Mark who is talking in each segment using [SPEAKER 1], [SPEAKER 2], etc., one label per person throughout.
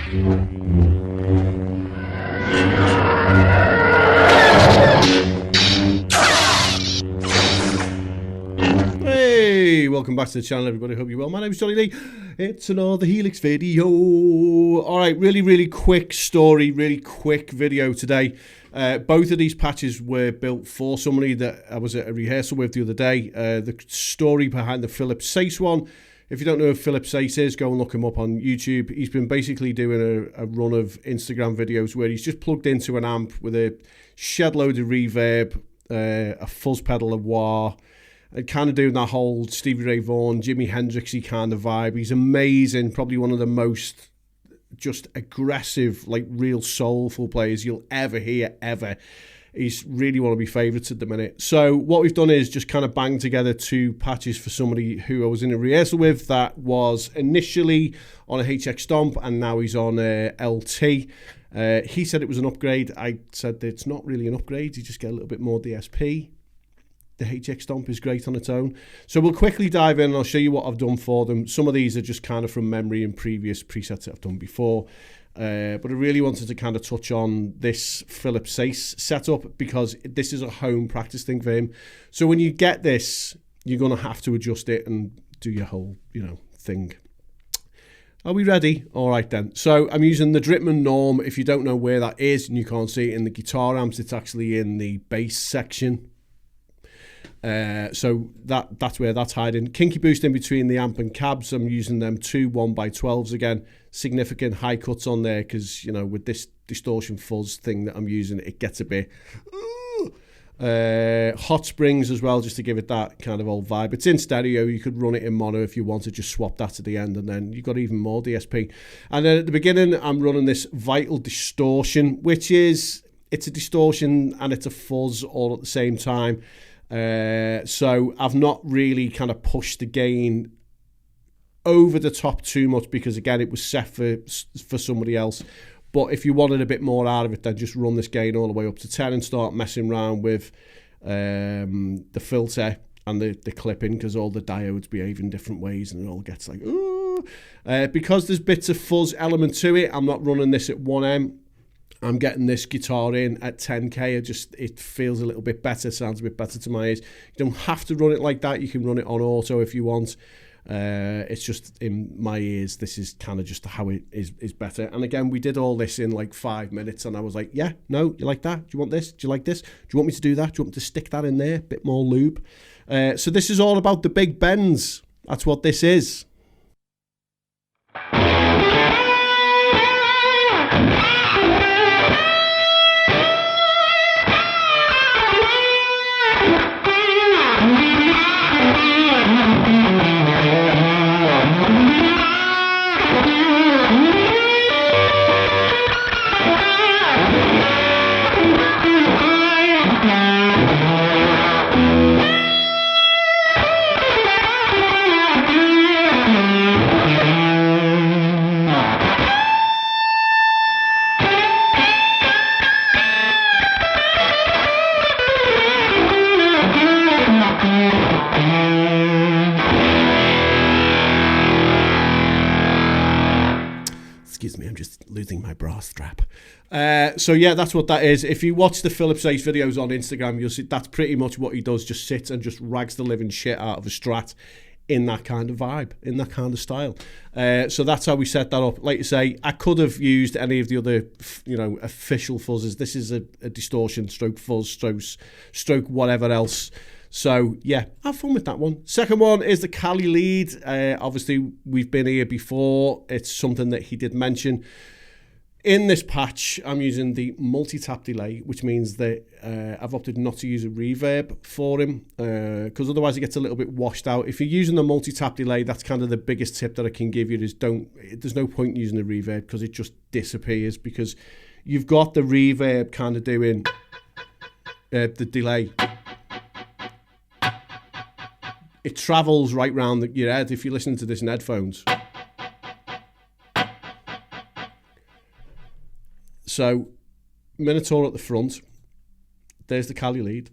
[SPEAKER 1] Hey, welcome back to the channel, everybody. Hope you're well. My name is Johnny Lee. It's another HELIX video. All right, really quick story, really quick video today. Both of these patches were built for somebody that I was at a rehearsal with the other day. The story behind the Philip Sace one. If you don't know who Philip Sace is, go and look him up on YouTube. He's been basically doing a run of Instagram videos where he's just plugged into an amp with a shed load of reverb, a fuzz pedal, a wah, and kind of doing that whole Stevie Ray Vaughan, Jimi Hendrixy kind of vibe. He's amazing, probably one of the most just aggressive, like real soulful players you'll ever hear, ever. He's really one of my favourites at the minute. So what we've done is just kind of banged together two patches for somebody who I was in a rehearsal with that was initially on a HX Stomp and now he's on a LT. He said it was an upgrade. I said that it's not really an upgrade. You just get a little bit more DSP. The HX Stomp is great on its own. So we'll quickly dive in and I'll show you what I've done for them. Some of these are just kind of from memory and previous presets that I've done before. But I really wanted to kind of touch on this Philip Sace setup because this is a home practice thing for him. So when you get this, you're going to have to adjust it and do your whole, thing. Are we ready? All right then. So I'm using the Dritman Norm. If you don't know where that is and you can't see it in the guitar amps, it's actually in the bass section. So that's where that's hiding. Kinky boost in between the amp and cabs. I'm using them two 1x12s again. Significant high cuts on there because, with this distortion fuzz thing that I'm using, it gets a bit... hot springs as well, just to give it that kind of old vibe. It's in stereo. You could run it in mono if you want to, just swap that to the end and then you've got even more DSP. And then at the beginning, I'm running this Vital Distortion, which is... it's a distortion and it's a fuzz all at the same time. So I've not really kind of pushed the gain over the top too much because again it was set for somebody else. But if you wanted a bit more out of it, then just run this gain all the way up to 10 and start messing around with the filter and the clipping because all the diodes behave in different ways and it all gets like ooh. Because there's bits of fuzz element to it, I'm not running this at 1M. I'm getting this guitar in at 10k. It feels a little bit better, sounds a bit better to my ears. You don't have to run it like that. You can run it on auto if you want. It's just in my ears, this is kind of just how it is better. And again, we did all this in like 5 minutes and I was like, yeah, no, you like that? Do you want this? Do you like this? Do you want me to do that? Do you want me to stick that in there? Bit more lube. So this is all about the big bends. That's what this is. Excuse me, I'm just losing my bra strap. So yeah, that's what that is. If you watch the Philip Sace videos on Instagram, you'll see that's pretty much what he does. Just sits and just rags the living shit out of a Strat in that kind of vibe, in that kind of style. So that's how we set that up. Like you say, I could have used any of the other, official fuzzes. This is a distortion, stroke fuzz, stroke whatever else. So yeah, have fun with that one. Second one is the Cali lead. Obviously, we've been here before. It's something that he did mention. In this patch, I'm using the multi-tap delay, which means that I've opted not to use a reverb for him because otherwise it gets a little bit washed out. If you're using the multi-tap delay, that's kind of the biggest tip that I can give you is there's no point using the reverb because it just disappears because you've got the reverb kind of doing the delay. It travels right round your head if you're listening to this in headphones. So, Minotaur at the front. There's the Cali lead.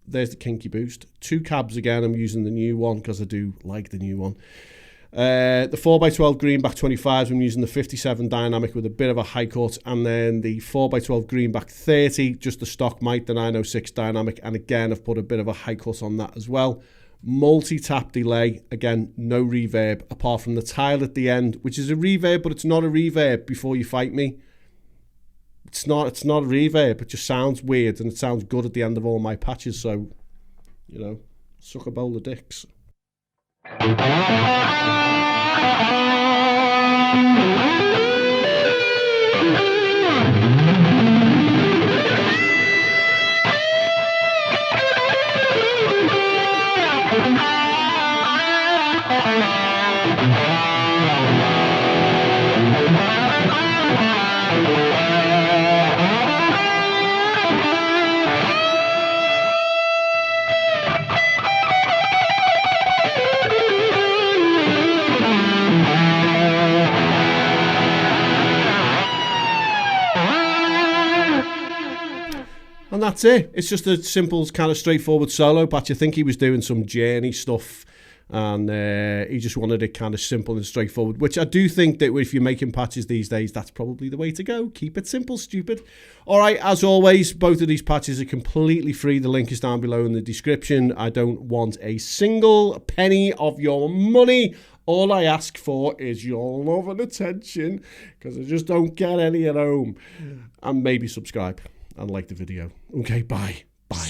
[SPEAKER 1] There's the Kinky boost. Two cabs again. I'm using the new one because I do like the new one. The 4x12 greenback 25s, I'm using the 57 dynamic with a bit of a high cut, and then the 4x12 greenback 30, just the stock mic, the 906 dynamic, and again I've put a bit of a high cut on that as well. Multi-tap delay, again no reverb apart from the tile at the end, which is a reverb, but it's not a reverb. Before you fight me, it's not a reverb. It just sounds weird, and it sounds good at the end of all my patches. So, you know, suck a bowl of dicks. And that's it. It's just a simple, kind of straightforward solo patch. I think he was doing some Journey stuff, and he just wanted it kind of simple and straightforward, which I do think that if you're making patches these days, that's probably the way to go. Keep it simple, stupid. All right, as always, both of these patches are completely free. The link is down below in the description. I don't want a single penny of your money. All I ask for is your love and attention, because I just don't get any at home. And maybe subscribe and like the video. Okay, bye. Bye.